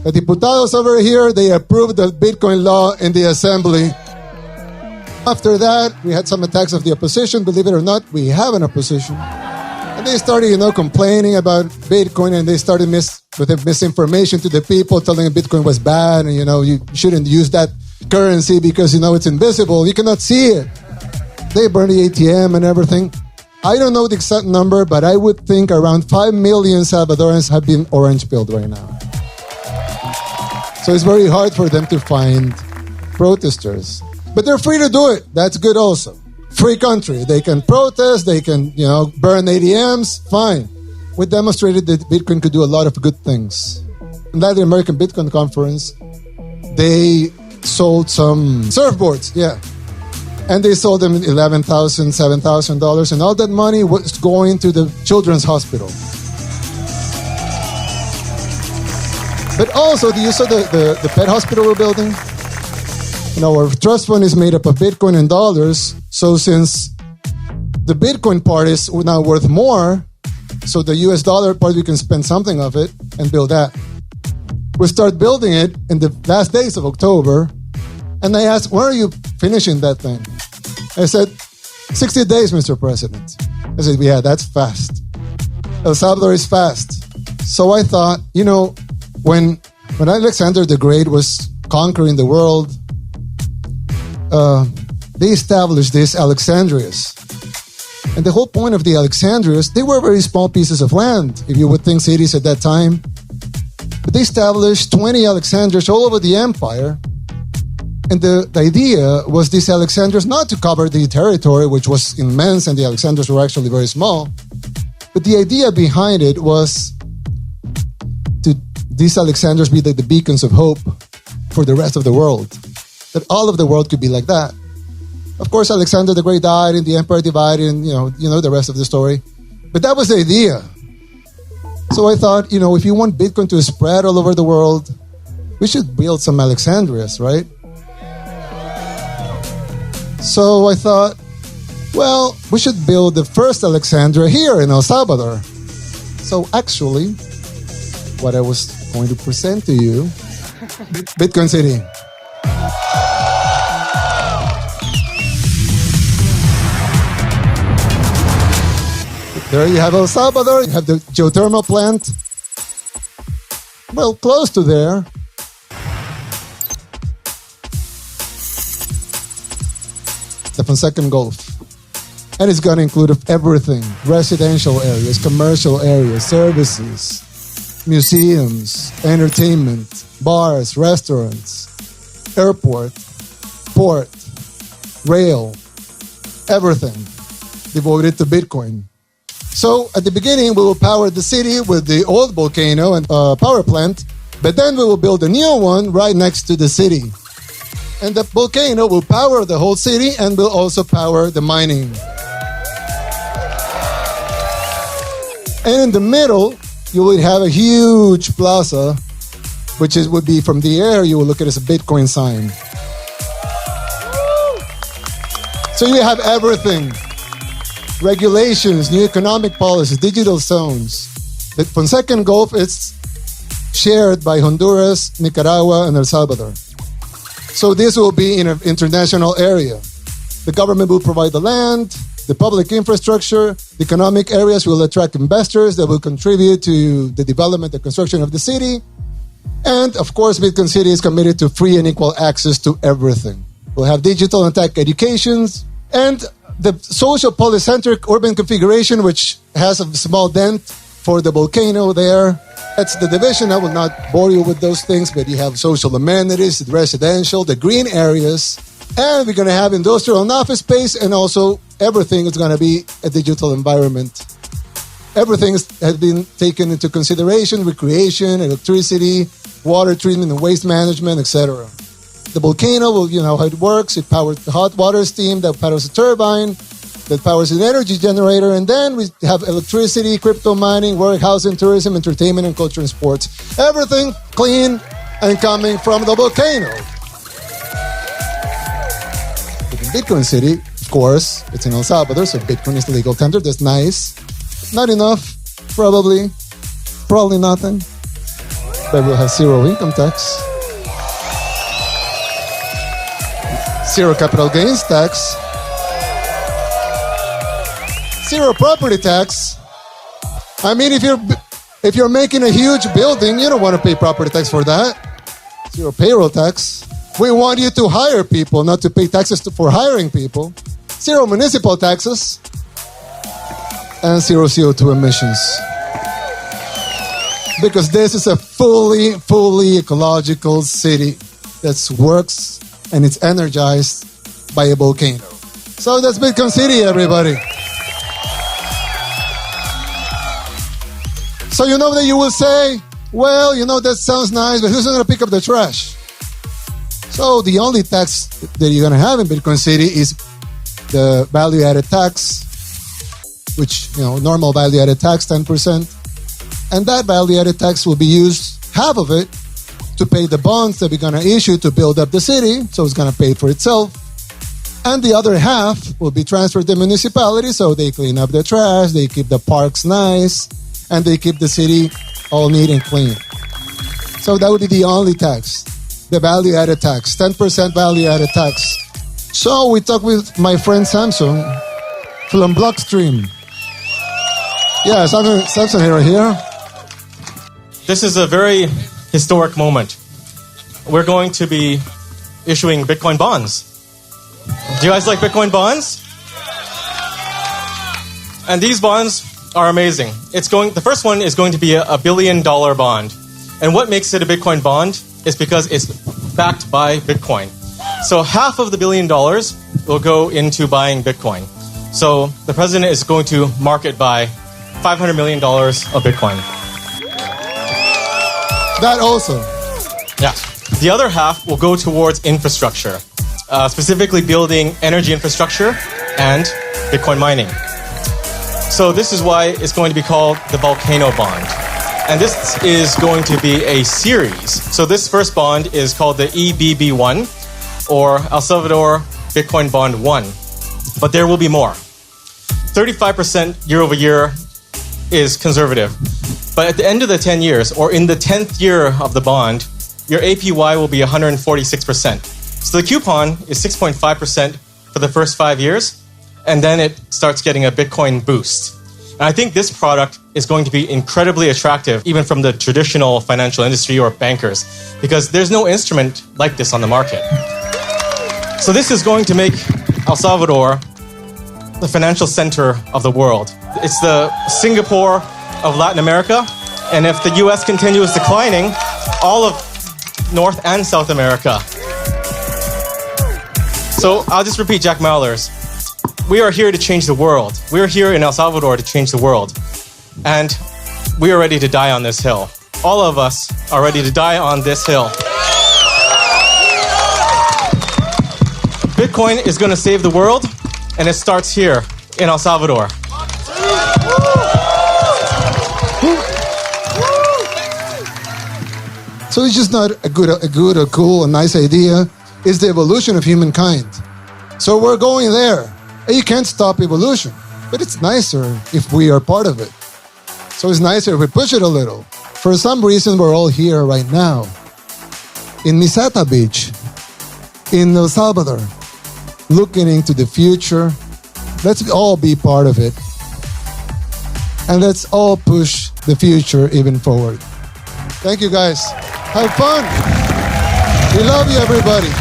The diputados over here, they approved the Bitcoin law in the assembly. After that, we had some attacks of the opposition. Believe it or not, we have an opposition. And they started, complaining about Bitcoin, and they started with misinformation to the people, telling them Bitcoin was bad, and, you shouldn't use that currency because, it's invisible. You cannot see it. They burned the ATM and everything. I don't know the exact number, but I would think around 5 million Salvadorans have been orange-pilled right now. So it's very hard for them to find protesters. But they're free to do it. That's good also. Free country. They can protest. They can, burn ATMs. Fine. We demonstrated that Bitcoin could do a lot of good things. In the American Bitcoin Conference, they sold some surfboards. Yeah. And they sold them $11,000, $7,000. And all that money was going to the Children's Hospital. But also, do you saw the pet hospital we're building? Our trust fund is made up of Bitcoin and dollars. So since the Bitcoin part is now worth more, so the US dollar part, we can spend something of it and build that. We start building it in the last days of October. And I asked, when are you finishing that thing? I said, 60 days, Mr. President. I said, yeah, that's fast. El Salvador is fast. So I thought, when Alexander the Great was conquering the world, they established these Alexandrias. And the whole point of the Alexandrias, they were very small pieces of land, if you would think cities at that time. But they established 20 Alexandrias all over the empire. And the idea was these Alexandrias not to cover the territory, which was immense, and the Alexandrias were actually very small. But the idea behind it was to these Alexandrias be like the beacons of hope for the rest of the world. That all of the world could be like that. Of course, Alexander the Great died, and the empire divided, and you know the rest of the story. But that was the idea. So I thought, if you want Bitcoin to spread all over the world, we should build some Alexandrias, right? So I thought, well, we should build the first Alexandria here in El Salvador. So actually, what I was going to present to you, Bitcoin City. There you have El Salvador. You have the geothermal plant. Well, close to there. The Fonseca Gulf. And it's going to include everything. Residential areas, commercial areas, services, museums, entertainment, bars, restaurants, airport, port, rail, everything devoted to Bitcoin. So at the beginning, we will power the city with the old volcano and power plant, but then we will build a new one right next to the city. And the volcano will power the whole city and will also power the mining. And in the middle, you will have a huge plaza, which would be from the air, you will look at it as a Bitcoin sign. So you have everything. Regulations, new economic policies, digital zones. The Fonseca Gulf is shared by Honduras, Nicaragua, and El Salvador. So this will be in an international area. The government will provide the land, the public infrastructure, the economic areas will attract investors that will contribute to the development and construction of the city. And of course, Bitcoin City is committed to free and equal access to everything. We'll have digital and tech educations, and the social polycentric urban configuration, which has a small dent for the volcano there. That's the division. I will not bore you with those things, but you have social amenities, the residential, the green areas, and we're going to have industrial and office space, and also everything is going to be a digital environment. Everything has been taken into consideration: recreation, electricity, water treatment and waste management, etc. The volcano will, how it works. It powers the hot water steam that powers the turbine, that powers an energy generator, and then we have electricity, crypto mining, warehousing, tourism, entertainment, and culture and sports. Everything clean and coming from the volcano. But in Bitcoin City, of course, it's in El Salvador, so Bitcoin is the legal tender. That's nice. Not enough, probably nothing. but we'll have zero income tax, zero capital gains tax, zero property tax. I mean, if you're making a huge building, you don't want to pay property tax for that. Zero payroll tax. We want you to hire people, not to pay taxes for hiring people. Zero municipal taxes. And zero CO2 emissions. Because this is a fully ecological city that works and it's energized by a volcano. So that's Bitcoin City, everybody. So you know that you will say, well, you know, that sounds nice, but who's going to pick up the trash? So the only tax that you're going to have in Bitcoin City is the value-added tax, which, you know, normal value-added tax, 10%. And that value-added tax will be used, half of it, to pay the bonds that we're going to issue to build up the city, so it's going to pay for itself. And the other half will be transferred to municipalities, so they clean up the trash, they keep the parks nice, and they keep the city all neat and clean. So that would be the only tax, the value-added tax, 10% value-added tax. So we talked with my friend Samson from Blockstream. Yeah, Samson here. This is a very historic moment. We're going to be issuing Bitcoin bonds. Do you guys like Bitcoin bonds? And these bonds are amazing. The first one is going to be a $1 billion bond. And what makes it a Bitcoin bond is because it's backed by Bitcoin. So half of the $1 billion will go into buying Bitcoin. So the president is going to market buy $500 million of Bitcoin. That also. Yeah. The other half will go towards infrastructure, specifically building energy infrastructure and Bitcoin mining. So this is why it's going to be called the Volcano Bond. And this is going to be a series. So this first bond is called the EBB1, or El Salvador Bitcoin Bond 1. But there will be more. 35% year over year is conservative. But at the end of the 10 years, or in the 10th year of the bond, your APY will be 146%. So the coupon is 6.5% for the first 5 years, and then it starts getting a Bitcoin boost. And I think this product is going to be incredibly attractive, even from the traditional financial industry or bankers, because there's no instrument like this on the market. So this is going to make El Salvador the financial center of the world. It's the Singapore of Latin America, and if the US continues declining, all of North and South America. So I'll just repeat Jack Mallers. We are here to change the world. We're here in El Salvador to change the world. And we are ready to die on this hill. All of us are ready to die on this hill. Bitcoin is going to save the world, and it starts here in El Salvador. So it's just not a good, a cool, a nice idea. It's the evolution of humankind. So we're going there. And you can't stop evolution, but it's nicer if we are part of it. So it's nicer if we push it a little. For some reason, we're all here right now in Misata Beach, in El Salvador, looking into the future. Let's all be part of it. And let's all push the future even forward. Thank you, guys. Have fun. We love you, everybody.